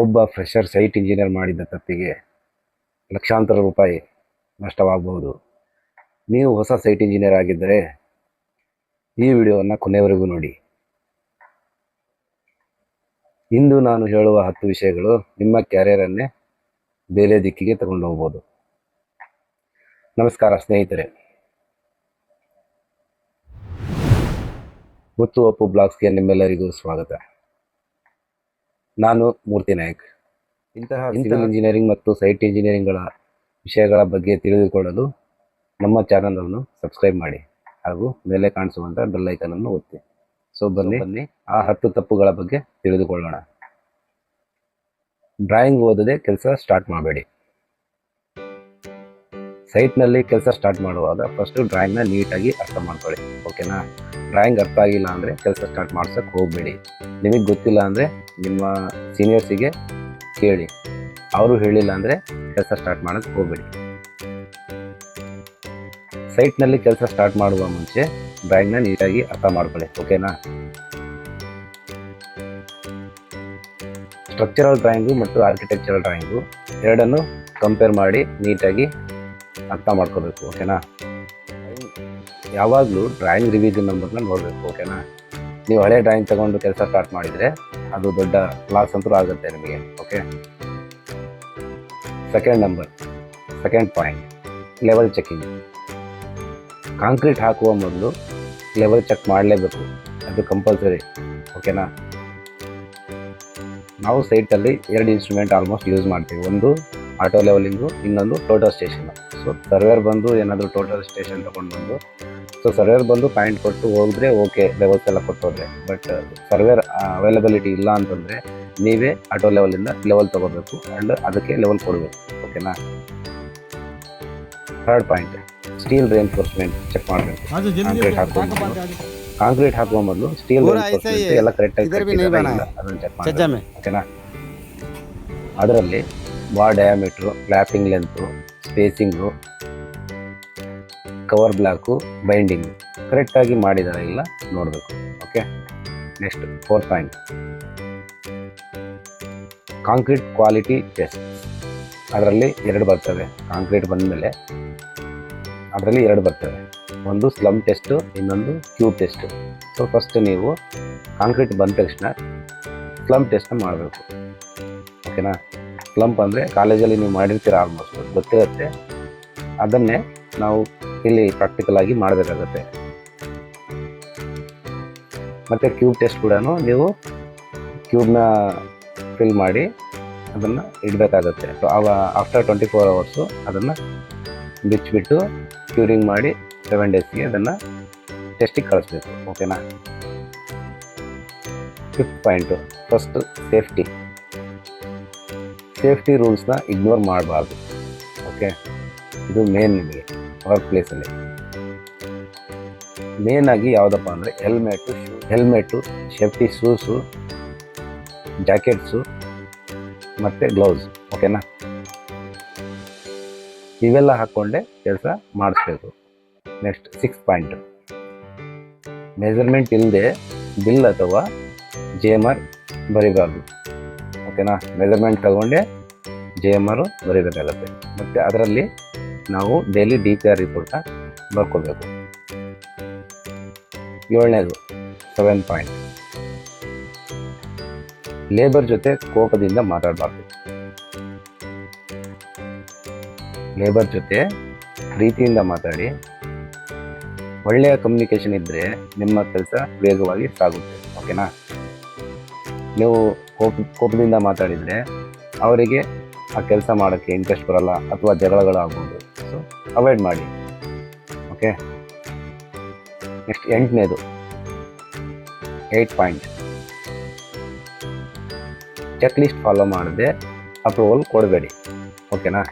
ಒಬ್ಬ fresher site engineer ಮಾಡಿದ ತಪ್ಪಿಗೆ ಲಕ್ಷಾಂತರ ರೂಪಾಯಿ ನಷ್ಟವಾಗಬಹುದು. ನೀವು ಹೊಸ ಸೈಟ್ ಇಂಜಿನಿಯರ್ ಆಗಿದ್ದರೆ ಈ ವಿಡಿಯೋವನ್ನು ಕೊನೆಯವರೆಗೂ ನೋಡಿ. ಇಂದು ನಾನು ಹೇಳುವ 10 ವಿಷಯಗಳು ನಿಮ್ಮ ಕ್ಯಾರಿಯರನ್ನೇ ಬೇರೆ ದಿಕ್ಕಿಗೆ ತಗೊಂಡು ಹೋಗ್ಬೋದು. ನಮಸ್ಕಾರ ಸ್ನೇಹಿತರೆ, ಮುತ್ತು ಅಪ್ಪು ಬ್ಲಾಗ್ಸ್ಗೆ ನಿಮ್ಮೆಲ್ಲರಿಗೂ ಸ್ವಾಗತ. ನಾನು ಮೂರ್ತಿ ನಾಯಕ್. ಇಂತಹ ಸಿವಿಲ್ ಇಂಜಿನಿಯರಿಂಗ್ ಮತ್ತು ಸೈಟ್ ಇಂಜಿನಿಯರಿಂಗ್ಗಳ ವಿಷಯಗಳ ಬಗ್ಗೆ ತಿಳಿದುಕೊಳ್ಳಲು ನಮ್ಮ ಚಾನಲನ್ನು ಸಬ್ಸ್ಕ್ರೈಬ್ ಮಾಡಿ ಹಾಗೂ ಮೇಲೆ ಕಾಣಿಸುವಂಥ ಬೆಲ್ ಐಕನನ್ನು ಒತ್ತಿ. ಸೊ ಬನ್ನಿ ಆ 10 ತಪ್ಪುಗಳ ಬಗ್ಗೆ ತಿಳಿದುಕೊಳ್ಳೋಣ. ಡ್ರಾಯಿಂಗ್ ಓದದೆ ಕೆಲಸ ಸ್ಟಾರ್ಟ್ ಮಾಡಬೇಡಿ. ಸೈಟ್ನಲ್ಲಿ ಕೆಲಸ ಸ್ಟಾರ್ಟ್ ಮಾಡುವಾಗ ಫಸ್ಟು ಡ್ರಾಯಿಂಗ್ನ ನೀಟಾಗಿ ಅರ್ಥ ಮಾಡ್ಕೊಳ್ಳಿ, ಓಕೆನಾ? ಡ್ರಾಯಿಂಗ್ ಅರ್ಥ ಆಗಿಲ್ಲ ಅಂದರೆ ಕೆಲಸ ಸ್ಟಾರ್ಟ್ ಮಾಡ್ಸೋಕ್ಕೆ ಹೋಗಬೇಡಿ. ನಿಮಗೆ ಗೊತ್ತಿಲ್ಲ ಅಂದರೆ ನಿಮ್ಮ ಸೀನಿಯರ್ಸಿಗೆ ಕೇಳಿ, ಅವರು ಹೇಳಿಲ್ಲ ಅಂದರೆ ಕೆಲಸ ಸ್ಟಾರ್ಟ್ ಮಾಡೋಕ್ಕೆ ಹೋಗಬೇಡಿ. ಸೈಟ್ನಲ್ಲಿ ಕೆಲಸ ಸ್ಟಾರ್ಟ್ ಮಾಡುವ ಮುಂಚೆ ಡ್ರಾಯಿಂಗ್ನ ನೀಟಾಗಿ ಅರ್ಥ ಮಾಡ್ಕೊಳ್ಳಿ, ಓಕೆನಾ? ಸ್ಟ್ರಕ್ಚರಲ್ ಡ್ರಾಯಿಂಗು ಮತ್ತು ಆರ್ಕಿಟೆಕ್ಚರಲ್ ಡ್ರಾಯಿಂಗು ಎರಡನ್ನು ಕಂಪೇರ್ ಮಾಡಿ ನೀಟಾಗಿ ಅರ್ಥ ಮಾಡ್ಕೋಬೇಕು, ಓಕೆನಾ? ಯಾವಾಗಲೂ ಡ್ರಾಯಿಂಗ್ ರಿವಿಷನ್ ನಂಬರ್ನ ನೋಡಬೇಕು, ಓಕೆನಾ? ನೀವು ಹಳೆ ಡ್ರಾಯಿಂಗ್ ತಗೊಂಡು ಕೆಲಸ ಸ್ಟಾರ್ಟ್ ಮಾಡಿದರೆ ಅದು ದೊಡ್ಡ ಲಾಸ್ ಅಂತೂ ಆಗುತ್ತೆ ನಿಮಗೆ, okay? Second point, level checking. Concrete ಹಾಕುವ ಮೊದಲು ಲೆವೆಲ್ ಚೆಕ್ ಮಾಡಲೇಬೇಕು, ಅದು ಕಂಪಲ್ಸರಿ, ಓಕೆನಾ? ನಾವು ಸೈಟಲ್ಲಿ 2 ಇನ್ಸ್ಟ್ರೂಮೆಂಟ್ ಆಲ್ಮೋಸ್ಟ್ ಯೂಸ್ ಮಾಡ್ತೀವಿ. ಒಂದು ಆಟೋ ಲೆವೆಲಿಂಗು, ಇನ್ನೊಂದು ಟೋಟಲ್ ಸ್ಟೇಷನ್. ಸೊ ಸರ್ವೇರ್ ಬಂದು ಏನಾದರೂ ಟೋಟಲ್ ಸ್ಟೇಷನ್ ತೊಗೊಂಡು ಬಂದು, ಸೊ ಸರ್ವೇರ್ ಬಂದು ಪಾಯಿಂಟ್ ಕೊಟ್ಟು ಹೋಗಿದ್ರೆ ಓಕೆ, ಲೆವೆಲ್ಸ್ ಎಲ್ಲ ಕೊಟ್ಟೋದ್ರೆ. ಬಟ್ ಸರ್ವೇರ್ ಅವೈಲಬಿಲಿಟಿ ಇಲ್ಲ ಅಂತಂದರೆ ನೀವೇ ಆಟೋ ಲೆವೆಲಿಂದ ಲೆವೆಲ್ ತೊಗೋಬೇಕು ಆ್ಯಂಡ್ ಅದಕ್ಕೆ ಲೆವೆಲ್ ಕೊಡಬೇಕು, ಓಕೆನಾ? Third point, steel reinforcement check ಮಾಡಬೇಕು. ಕಾಂಕ್ರೀಟ್ ಹಾಕುವ ಮೊದಲು ಸ್ಟೀಲ್ ರಿಎನ್ಫೋರ್ಸ್ಮೆಂಟ್ ಎಲ್ಲ ಕರೆಕ್ಟಾಗಿ ಅದನ್ನು ಚೆಕ್ ಮಾಡಬೇಕು, ಓಕೆನಾ? ಅದರಲ್ಲಿ bar diameter, lapping length, spacing, cover block, binding ಕರೆಕ್ಟಾಗಿ ಮಾಡಿದಾರ ಇಲ್ಲ ನೋಡಬೇಕು, okay? Next fourth point, concrete quality test. ಅದರಲ್ಲಿ 2 ಬರ್ತವೆ. ಕಾಂಕ್ರೀಟ್ ಬಂದಮೇಲೆ ಅದರಲ್ಲಿ 2 ಬರ್ತವೆ. ಒಂದು ಸ್ಲಮ್ ಟೆಸ್ಟು, ಇನ್ನೊಂದು ಕ್ಯೂಬ್ ಟೆಸ್ಟು. ಸೊ ಫಸ್ಟ್ ನೀವು ಕಾಂಕ್ರೀಟ್ ಬಂದ ತಕ್ಷಣ ಸ್ಲಮ್ ಟೆಸ್ಟ್ನ ಮಾಡಬೇಕು, ಓಕೆನಾ? ಸ್ಲಂಪ್ ಅಂದರೆ ಕಾಲೇಜಲ್ಲಿ ನೀವು ಮಾಡಿರ್ತೀರ, ಆಲ್ಮೋಸ್ಟ್ ಗೊತ್ತಿರುತ್ತೆ. ಅದನ್ನೇ ನಾವು ಇಲ್ಲಿ ಪ್ರಾಕ್ಟಿಕಲ್ ಆಗಿ ಮಾಡಬೇಕಾಗತ್ತೆ. ಮತ್ತು ಕ್ಯೂಬ್ ಟೆಸ್ಟ್ ಕೂಡ ನೀವು ಕ್ಯೂಬ್ನ ಫಿಲ್ ಮಾಡಿ ಅದನ್ನು ಇಡಬೇಕಾಗತ್ತೆ. ಸೊ ಆಫ್ಟರ್ 24 hours ಅದನ್ನು ಬಿಚ್ಚಿಬಿಟ್ಟು ಕ್ಯೂರಿಂಗ್ ಮಾಡಿ 7 daysಗೆ ಅದನ್ನು ಟೆಸ್ಟಿಗೆ ಕಳಿಸ್ಬೇಕು, ಓಕೆನಾ? ಫಿಫ್ತ್ ಪಾಯಿಂಟು, ಫಸ್ಟು ಸೇಫ್ಟಿ ರೂಲ್ಸ್ನ ಇಗ್ನೋರ್ ಮಾಡಬಾರ್ದು, ಓಕೆ? ಇದು ಮೇನ್ ನಿಮಗೆ ವರ್ಕ್ ಪ್ಲೇಸಲ್ಲಿ ಮೇನಾಗಿ ಯಾವುದಪ್ಪ ಅಂದರೆ ಹೆಲ್ಮೆಟು, ಸೇಫ್ಟಿ ಶೂಸು, ಜಾಕೆಟ್ಸು ಮತ್ತು ಗ್ಲೌಸ್, ಓಕೆನಾ? ಇವೆಲ್ಲ ಹಾಕ್ಕೊಂಡೆ ಕೆಲಸ ಮಾಡಿಸ್ಬೇಕು. ನೆಕ್ಸ್ಟ್ 6th ಪಾಯಿಂಟು, ಮೆಜರ್ಮೆಂಟ್ ಇಲ್ಲದೆ ಬಿಲ್ ಅಥವಾ JMR ಬರೀಬಾರ್ದು, ಓಕೆನಾ? ಮೆಜರ್ಮೆಂಟ್ ತಗೊಂಡೆ JMR ಬರೀಬೇಕಾಗತ್ತೆ. ಮತ್ತು ಅದರಲ್ಲಿ ನಾವು ಡೈಲಿ DPR ರಿಪೋರ್ಟ್ನ ಬರ್ಕೋಬೇಕು. 7th ಪಾಯಿಂಟ್, ಲೇಬರ್ ಜೊತೆ ಕೋಪದಿಂದ ಮಾತಾಡಬಾರ್ದು. ಲೇಬರ್ ಜೊತೆ ಪ್ರೀತಿಯಿಂದ ಮಾತಾಡಿ. ಒಳ್ಳೆಯ ಕಮ್ಯುನಿಕೇಷನ್ ಇದ್ದರೆ ನಿಮ್ಮ ಕೆಲಸ ವೇಗವಾಗಿ ಸಾಗುತ್ತೆ, ಓಕೆನಾ? ನೀವು ಕೋಪದಿಂದ ಮಾತಾಡಿದರೆ ಅವರಿಗೆ ಆ ಕೆಲಸ ಮಾಡೋಕ್ಕೆ ಇಂಟ್ರೆಸ್ಟ್ ಬರಲ್ಲ ಅಥವಾ ಜಗಳಗಳಾಗ್ಬೋದು. ಸೊ ಅವಾಯ್ಡ್ ಮಾಡಿ, okay? Next 8th point, check list follow ಮಾಡದೆ ಅಪ್ರೂವಲ್ ಕೊಡಬೇಡಿ, ಓಕೆನಾ?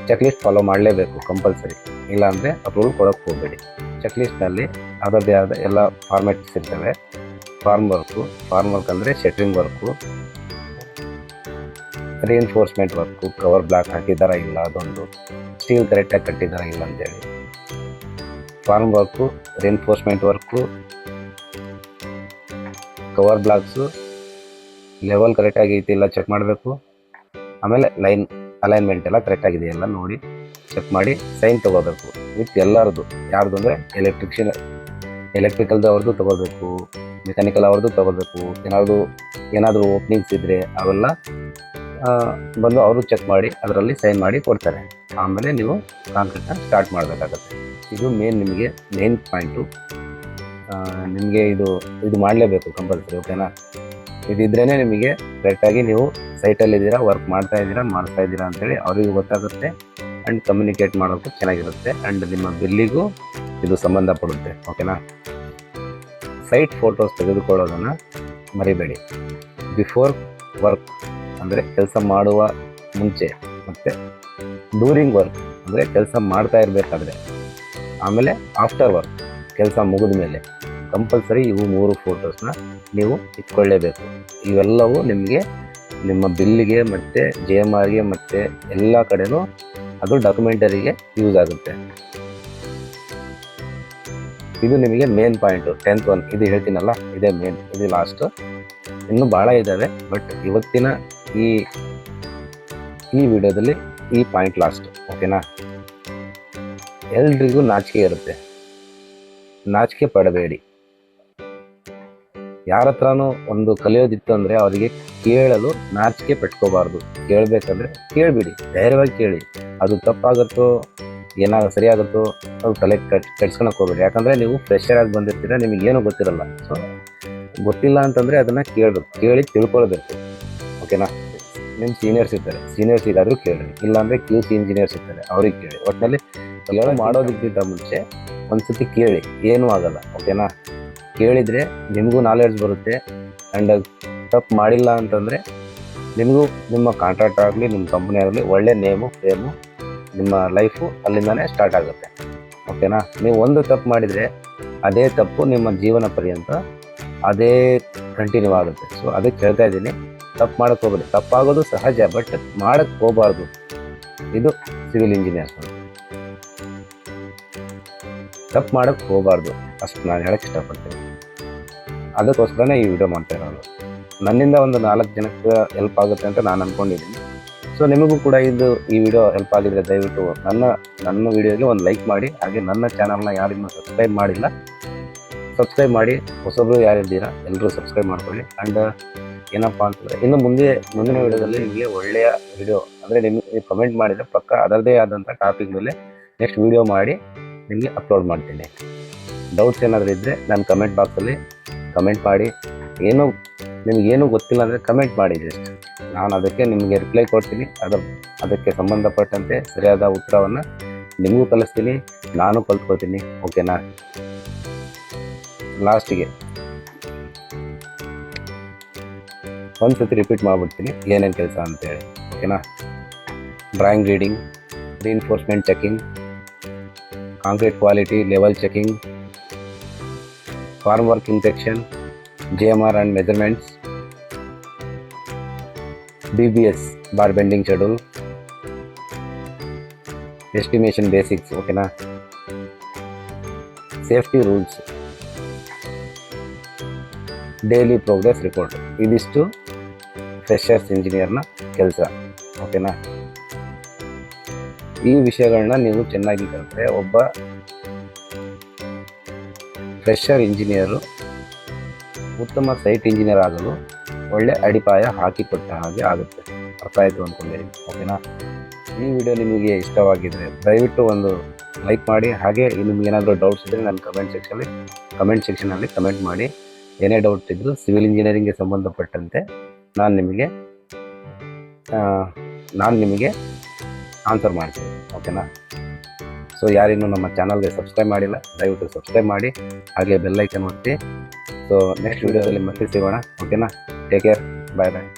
ಚೆಕ್ ಲಿಸ್ಟ್ ಫಾಲೋ ಮಾಡಲೇಬೇಕು ಕಂಪಲ್ಸರಿ, ಇಲ್ಲಾಂದರೆ ಅಪ್ರೂವಲ್ ಕೊಡೋಕ್ಕೆ ಹೋಗಬೇಡಿ. ಚೆಕ್ ಲಿಸ್ಟ್ನಲ್ಲಿ ಅದರದ್ದೇ ಆದ ಎಲ್ಲ ಫಾರ್ಮ್ಯಾಟ್ಸ್ ಇರ್ತವೆ. ಫಾರ್ಮ್ ವರ್ಕ್ ಅಂದರೆ shuttering work, reinforcement work, cover block ಹಾಕಿದಾರ ಇಲ್ಲ, ಅದೊಂದು ಸ್ಟೀಲ್ ಕರೆಕ್ಟಾಗಿ ಕಟ್ಟಿದಾರ ಇಲ್ಲ ಅಂತೇಳಿ. Form work, reinforcement work, cover blocks, level ಕರೆಕ್ಟಾಗಿ ಐತಿ ಇಲ್ಲ ಚೆಕ್ ಮಾಡಬೇಕು. ಆಮೇಲೆ ಲೈನ್ ಅಲೈನ್ಮೆಂಟ್ ಎಲ್ಲ ಕರೆಕ್ಟಾಗಿದೆಯಲ್ಲ ನೋಡಿ ಚೆಕ್ ಮಾಡಿ ಸೈನ್ ತೊಗೋಬೇಕು ವಿತ್ ಎಲ್ಲರದು. ಯಾರ್ದು ಅಂದರೆ ಎಲೆಕ್ಟ್ರಿಕಲ್ದು ಅವ್ರದ್ದು ತೊಗೋಬೇಕು, ಮೆಕ್ಯಾನಿಕಲ್ ಅವ್ರದ್ದು ತೊಗೋಬೇಕು. ಏನಾದರೂ ಓಪನಿಂಗ್ಸ್ ಇದ್ದರೆ ಅವೆಲ್ಲ ಬಂದು ಅವರು ಚೆಕ್ ಮಾಡಿ ಅದರಲ್ಲಿ ಸೈನ್ ಮಾಡಿ ಕೊಡ್ತಾರೆ. ಆಮೇಲೆ ನೀವು ಕಾಂಕ್ರೀಟ್ನ ಸ್ಟಾರ್ಟ್ ಮಾಡಬೇಕಾಗತ್ತೆ. ಇದು ನಿಮಗೆ ಮೇನ್ ಪಾಯಿಂಟು. ನಿಮಗೆ ಇದು ಮಾಡಲೇಬೇಕು ಕಂಪಲ್ಸರಿ, ಓಕೆನಾ? ಇದಿದ್ರೇ ನಿಮಗೆ ಕರೆಕ್ಟಾಗಿ ನೀವು ಸೈಟಲ್ಲಿದ್ದೀರಾ, ವರ್ಕ್ ಮಾಡ್ತಾ ಇದ್ದೀರಾ ಅಂತೇಳಿ ಅವರಿಗೂ ಗೊತ್ತಾಗುತ್ತೆ. ಆ್ಯಂಡ್ ಕಮ್ಯುನಿಕೇಟ್ ಮಾಡೋಕ್ಕೂ ಚೆನ್ನಾಗಿರುತ್ತೆ. ಆ್ಯಂಡ್ ನಿಮ್ಮ ಬಿಲ್ಲಿಗೂ ಇದು ಸಂಬಂಧಪಡುತ್ತೆ, ಓಕೆನಾ? ಸೈಟ್ ಫೋಟೋಸ್ ತೆಗೆದುಕೊಳ್ಳೋದನ್ನು ಮರಿಬೇಡಿ. ಬಿಫೋರ್ ವರ್ಕ್ ಅಂದರೆ ಕೆಲಸ ಮಾಡುವ ಮುಂಚೆ, ಮತ್ತು ಡ್ಯೂರಿಂಗ್ ವರ್ಕ್ ಅಂದರೆ ಕೆಲಸ ಮಾಡ್ತಾ ಇರಬೇಕಾದ್ರೆ, ಆಮೇಲೆ ಆಫ್ಟರ್ ವರ್ಕ್ ಕೆಲಸ ಮುಗಿದ ಮೇಲೆ ಕಂಪಲ್ಸರಿ ಇವು 3 ಫೋಟೋಸ್ನ ನೀವು ಇಟ್ಕೊಳ್ಳೇಬೇಕು. ಇವೆಲ್ಲವೂ ನಿಮಗೆ ನಿಮ್ಮ ಬಿಲ್ಲಿಗೆ ಮತ್ತು JMRಗೆ ಮತ್ತು ಎಲ್ಲ ಕಡೆನೂ ಅದು ಡಾಕ್ಯುಮೆಂಟರಿಗೆ ಯೂಸ್ ಆಗುತ್ತೆ. ಇದು ನಿಮಗೆ ಮೇನ್ ಪಾಯಿಂಟು. 10th ಒನ್ ಇದು ಹೇಳ್ತೀನಲ್ಲ, ಇದೇ ಮೇನ್, ಇದು ಲಾಸ್ಟು. ಇನ್ನೂ ಭಾಳ ಇದ್ದಾವೆ, ಬಟ್ ಇವತ್ತಿನ ಈ ವಿಡಿಯೋದಲ್ಲಿ ಈ ಪಾಯಿಂಟ್ ಲಾಸ್ಟ್, ಓಕೆನಾ? ಎಲ್ರಿಗೂ ನಾಚಿಕೆ ಇರುತ್ತೆ, ನಾಚಿಕೆ ಪಡಬೇಡಿ. ಯಾರ ಹತ್ರನೂ ಒಂದು ಕಲಿಯೋದಿತ್ತು ಅಂದರೆ ಅವರಿಗೆ ಕೇಳಲು ನಾಚಿಕೆ ಪಟ್ಕೋಬಾರ್ದು. ಕೇಳಬೇಕಂದ್ರೆ ಕೇಳಿಬಿಡಿ, ಧೈರ್ಯವಾಗಿ ಕೇಳಿ. ಅದು ತಪ್ಪಾಗುತ್ತೋ ಏನಾದ್ರು ಸರಿಯಾಗುತ್ತೋ ಅದು ತಲೆ ಕೆಡ್ಸ್ಕೊಳಕ್ಕೆ ಹೋಗ್ಬೇಡಿ. ಯಾಕಂದರೆ ನೀವು ಫ್ರೆಶರ್ ಆಗಿ ಬಂದಿರ್ತೀರ, ನಿಮಗೇನು ಗೊತ್ತಿರಲ್ಲ. ಸೊ ಗೊತ್ತಿಲ್ಲ ಅಂತಂದರೆ ಅದನ್ನು ಕೇಳಿ ತಿಳ್ಕೊಳ್ಬೇಕು, ಓಕೆನಾ? ನಿಮ್ಮ ಸೀನಿಯರ್ಸ್ ಇರ್ತಾರೆ, ಸೀನಿಯರ್ಸಿಗಾದರೂ ಕೇಳಿ. ಇಲ್ಲಾಂದರೆ QC ಇಂಜಿನಿಯರ್ಸ್ ಇರ್ತಾರೆ, ಅವ್ರಿಗೆ ಕೇಳಿ. ಒಟ್ಟಿನಲ್ಲಿ ಕೆಲವು ಮಾಡೋದಕ್ಕಿಂತ ಮುಂಚೆ ಒಂದು ಸತಿ ಕೇಳಿ, ಏನೂ ಆಗಲ್ಲ, ಓಕೆನಾ? ಕೇಳಿದರೆ ನಿಮಗೂ ನಾಲೆಡ್ಜ್ ಬರುತ್ತೆ. ಆ್ಯಂಡ್ ತಪ್ಪು ಮಾಡಿಲ್ಲ ಅಂತಂದರೆ ನಿಮಗೂ ನಿಮ್ಮ ಕಾಂಟ್ರಾಕ್ಟ್ ಆಗಲಿ ನಿಮ್ಮ ಕಂಪ್ನಿ ಆಗಲಿ ಒಳ್ಳೆ ನೇಮು ಫೇಮು ನಿಮ್ಮ ಲೈಫು ಅಲ್ಲಿಂದನೇ ಸ್ಟಾರ್ಟ್ ಆಗುತ್ತೆ, ಓಕೆನಾ? ನೀವು ಒಂದು ತಪ್ಪು ಮಾಡಿದರೆ ಅದೇ ತಪ್ಪು ನಿಮ್ಮ ಜೀವನ ಪರ್ಯಂತ ಅದೇ ಕಂಟಿನ್ಯೂ ಆಗುತ್ತೆ. ಸೊ ಅದಕ್ಕೆ ಹೇಳ್ತಾ ಇದ್ದೀನಿ, ತಪ್ಪು ಮಾಡೋಕ್ಕೆ ಹೋಗಬೇಡಿ. ತಪ್ಪಾಗೋದು ಸಹಜ, ಬಟ್ ಮಾಡೋಕ್ಕೆ ಹೋಗಬಾರ್ದು. ಇದು ಸಿವಿಲ್ ಇಂಜಿನಿಯರ್ಸ್, ತಪ್ಪು ಮಾಡೋಕ್ಕೆ ಹೋಗಬಾರ್ದು, ಅಷ್ಟು ನಾನು ಹೇಳೋಕ್ಕೆ ಇಷ್ಟಪಡ್ತೀನಿ. ಅದಕ್ಕೋಸ್ಕರನೇ ಈ ವಿಡಿಯೋ ಮಾಡ್ತಾ ಇರೋದು. ನನ್ನಿಂದ ಒಂದು 4 ಜನಕ್ಕೆ ಹೆಲ್ಪ್ ಆಗುತ್ತೆ ಅಂತ ನಾನು ಅಂದ್ಕೊಂಡಿದ್ದೀನಿ. ಸೊ ನಿಮಗೂ ಕೂಡ ಈ ವಿಡಿಯೋ ಹೆಲ್ಪ್ ಆಗಿದ್ರೆ ದಯವಿಟ್ಟು ನನ್ನ ವಿಡಿಯೋಗೆ ಒಂದು ಲೈಕ್ ಮಾಡಿ. ಹಾಗೆ ನನ್ನ ಚಾನಲ್ನ ಯಾರಿನ್ನೂ ಸಬ್ಸ್ಕ್ರೈಬ್ ಮಾಡಿಲ್ಲ, ಸಬ್ಸ್ಕ್ರೈಬ್ ಮಾಡಿ. ಹೊಸಬ್ರು ಯಾರಿದ್ದೀರಾ ಎಲ್ಲರೂ ಸಬ್ಸ್ಕ್ರೈಬ್ ಮಾಡ್ಕೊಳ್ಳಿ. ಆ್ಯಂಡ್ ಏನಪ್ಪ ಅಂತಂದರೆ ಇನ್ನು ಮುಂದಿನ ವಿಡಿಯೋದಲ್ಲಿ ನಿಮಗೆ ಒಳ್ಳೆಯ ವಿಡಿಯೋ ಅಂದರೆ ನಿಮಗೆ ಕಮೆಂಟ್ ಮಾಡಿದರೆ ಪಕ್ಕ ಅದರದೇ ಆದಂಥ ಟಾಪಿಕ್ ಮೇಲೆ ನೆಕ್ಸ್ಟ್ ವಿಡಿಯೋ ಮಾಡಿ ನಿಮಗೆ ಅಪ್ಲೋಡ್ ಮಾಡ್ತೀನಿ. ಡೌಟ್ಸ್ ಏನಾದರೂ ಇದ್ದರೆ ನಾನು ಕಮೆಂಟ್ ಬಾಕ್ಸಲ್ಲಿ ಕಮೆಂಟ್ ಮಾಡಿ. ನಿಮಗೇನು ಗೊತ್ತಿಲ್ಲ ಅಂದರೆ ಕಮೆಂಟ್ ಮಾಡಿ, ಜಸ್ಟ್ ನಾನು ಅದಕ್ಕೆ ನಿಮಗೆ ರಿಪ್ಲೈ ಕೊಡ್ತೀನಿ. ಅದಕ್ಕೆ ಸಂಬಂಧಪಟ್ಟಂತೆ ಸರಿಯಾದ ಉತ್ತರವನ್ನು ನಿಮಗೂ ಕಲಿಸ್ತೀನಿ, ನಾನು ಕಲ್ತ್ಕೊಳ್ತೀನಿ, ಓಕೆನಾ? ಲಾಸ್ಟಿಗೆ ಒಂದು ಸತಿ ರಿಪೀಟ್ ಮಾಡಿಬಿಡ್ತೀನಿ ಏನೇನು ಕೆಲಸ ಅಂತೇಳಿ, ಓಕೆನಾ? Drawing reading, reinforcement checking, concrete quality level checking, formwork inspection, JMR and measurements, BBS bar bending schedule, estimation basics, ಓಕೆನಾ? Safety rules, daily progress report. ಇದಿಷ್ಟು ಫ್ರೆಷರ್ಸ್ ಇಂಜಿನಿಯರ್ನ ಕೆಲಸ, ಓಕೆನಾ? ಈ ವಿಷಯಗಳನ್ನ ನೀವು ಚೆನ್ನಾಗಿ ಕಲಿತ್ರೆ ಒಬ್ಬ ಫ್ರೆಷರ್ ಇಂಜಿನಿಯರು ಉತ್ತಮ ಸೈಟ್ ಇಂಜಿನಿಯರ್ ಆಗಲು ಒಳ್ಳೆ ಅಡಿಪಾಯ ಹಾಕಿಕೊಟ್ಟ ಹಾಗೆ ಆಗುತ್ತೆ. ಅರ್ಥ ಆಯಿತು ಅಂದ್ಕೊಂಡಿದ್ದೀನಿ, ಓಕೆನಾ? ಈ ವಿಡಿಯೋ ನಿಮಗೆ ಇಷ್ಟವಾಗಿದ್ದರೆ ದಯವಿಟ್ಟು ಒಂದು ಲೈಕ್ ಮಾಡಿ. ಹಾಗೆ ನಿಮಗೇನಾದರೂ ಡೌಟ್ಸ್ ಇದ್ದರೆ ನನ್ನ ಕಮೆಂಟ್ ಸೆಕ್ಷನಲ್ಲಿ ಕಮೆಂಟ್ ಮಾಡಿ. ಏನೇ ಡೌಟ್ ಇದ್ದರೂ ಸಿವಿಲ್ ಇಂಜಿನಿಯರಿಂಗ್ಗೆ ಸಂಬಂಧಪಟ್ಟಂತೆ ನಾನು ನಿಮಗೆ ಆನ್ಸರ್ ಮಾಡ್ತೀನಿ, ಓಕೆನಾ? ಸೊ ಯಾರಿನ್ನೂ ನಮ್ಮ ಚಾನಲ್ಗೆ ಸಬ್ಸ್ಕ್ರೈಬ್ ಮಾಡಿಲ್ಲ ದಯವಿಟ್ಟು ಸಬ್ಸ್ಕ್ರೈಬ್ ಮಾಡಿ. ಹಾಗೆ ಬೆಲ್ ಐಕನ್ ಒತ್ತಿ. ಸೊ ನೆಕ್ಸ್ಟ್ ವಿಡಿಯೋದಲ್ಲಿ ಮತ್ತೆ ಸಿಗೋಣ, ಓಕೆನಾ? ಟೇಕ್ ಕೇರ್, ಬಾಯ್ ಬಾಯ್.